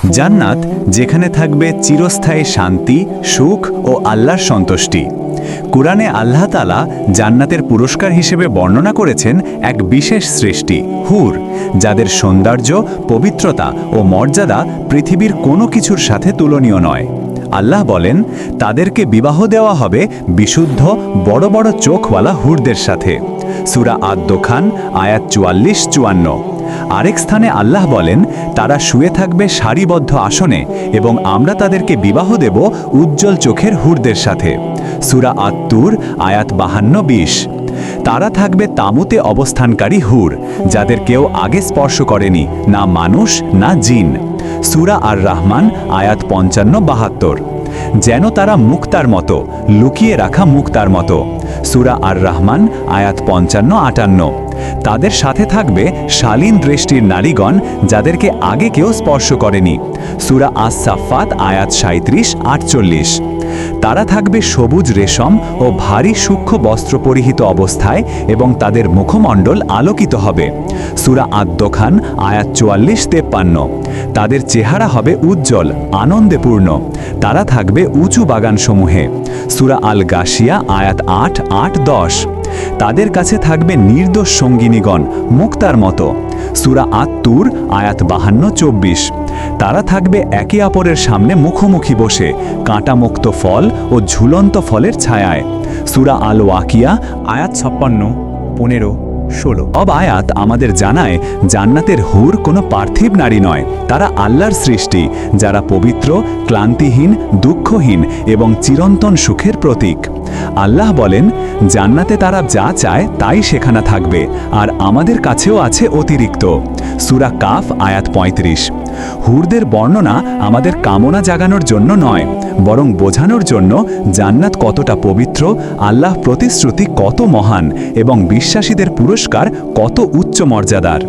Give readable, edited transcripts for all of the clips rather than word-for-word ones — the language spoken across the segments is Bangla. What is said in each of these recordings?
জান্নাত যেখানে থাকবে চিরস্থায়ী শান্তি, সুখ ও আল্লাহর সন্তুষ্টি। কুরআনে আল্লাহ তাআলা জান্নাতের পুরস্কার হিসেবে বর্ণনা করেছেন এক বিশেষ সৃষ্টি হুর, যাদের সৌন্দর্য, পবিত্রতা ও মর্যাদা পৃথিবীর কোনো কিছুর সাথে তুলনীয় নয়। আল্লাহ বলেন, তাদেরকে বিবাহ দেওয়া হবে বিশুদ্ধ বড় বড় চোখওয়ালা হুরদের সাথে। সূরা আদ-দোখান আয়াত ৪৪-৫৪। আরেক স্থানে আল্লাহ বলেন, তারা শুয়ে থাকবে সারিবদ্ধ আসনে এবং আমরা তাদেরকে বিবাহ দেব উজ্জ্বল চোখের হুরদের সাথে। সূরা আত-তুর আয়াত ৫২-২০। তারা থাকবে তাঁবুতে অবস্থানকারী হুর, যাদের কেউ আগে স্পর্শ করেনি, না মানুষ না জিন। সূরা আর-রাহমান আয়াত ৫৫-৭২। যেন তারা মুক্তার মতো, লুকিয়ে রাখা মুক্তার মতো। সূরা আর-রাহমান আয়াত ৫৫-৫৮। তাদের সাথে থাকবে শালীন দৃষ্টির নারীগণ, যাদেরকে আগে কেউ স্পর্শ করেনি। সূরা আস-সাফফাত আয়াত ৩৭-৪৮। তারা থাকবে সবুজ রেশম ও ভারী সূক্ষ্ম বস্ত্র পরিহিত অবস্থায় এবং তাদের মুখমণ্ডল আলোকিত হবে। সূরা আদ-দোখান আয়াত ৪৪-৫৩। তাদের চেহারা হবে উজ্জ্বল, আনন্দেপূর্ণ। তারা থাকবে উঁচু বাগানসমূহে। সূরা আল-গাশিয়া আয়াত ৮-৮-১০। তাদের কাছে থাকবে নির্দোষ সঙ্গিনীগণ, মুক্তার মতো। সূরা আত-তুর আয়াত ৫২-২৪। তারা থাকবে একে অপরের সামনে মুখোমুখি বসে, কাঁটামুক্ত ফল ও ঝুলন্ত ফলের ছায়ায়। সূরা আল-ওয়াকিয়া আয়াত ৫৬-১৫-১৬। আয়াত আমাদের জানায়, জান্নাতের হুর কোনো পার্থিব নারী নয়, তারা আল্লাহর সৃষ্টি, যারা পবিত্র, ক্লান্তিহীন, দুঃখহীন এবং চিরন্তন সুখের প্রতীক। আল্লাহ বলেন, জান্নাতে তারা যা চায় তাই সেখানে থাকবে, আর আমাদের কাছেও আছে অতিরিক্ত। সূরা কাফ আয়াত ৩৫। হুরদের বর্ণনা আমাদের কামনা জাগানোর জন্য নয়, বরং বোঝানোর জন্য জান্নাত কতটা পবিত্র, আল্লাহ প্রতিশ্রুতি কত মহান এবং বিশ্বাসীদের পুরস্কার কত উচ্চ মর্যাদার।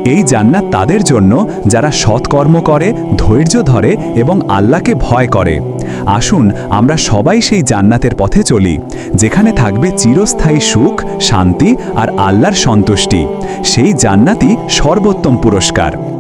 এই জান্নাত তাদের জন্য যারা সৎকর্ম করে, ধৈর্য ধরে এবং আল্লাহকে ভয় করে। আসুন আমরা সবাই সেই জান্নাতের পথে চলি, যেখানে থাকবে চিরস্থায়ী সুখ, শান্তি আর আল্লাহর সন্তুষ্টি। সেই জান্নাতই সর্বোত্তম পুরস্কার।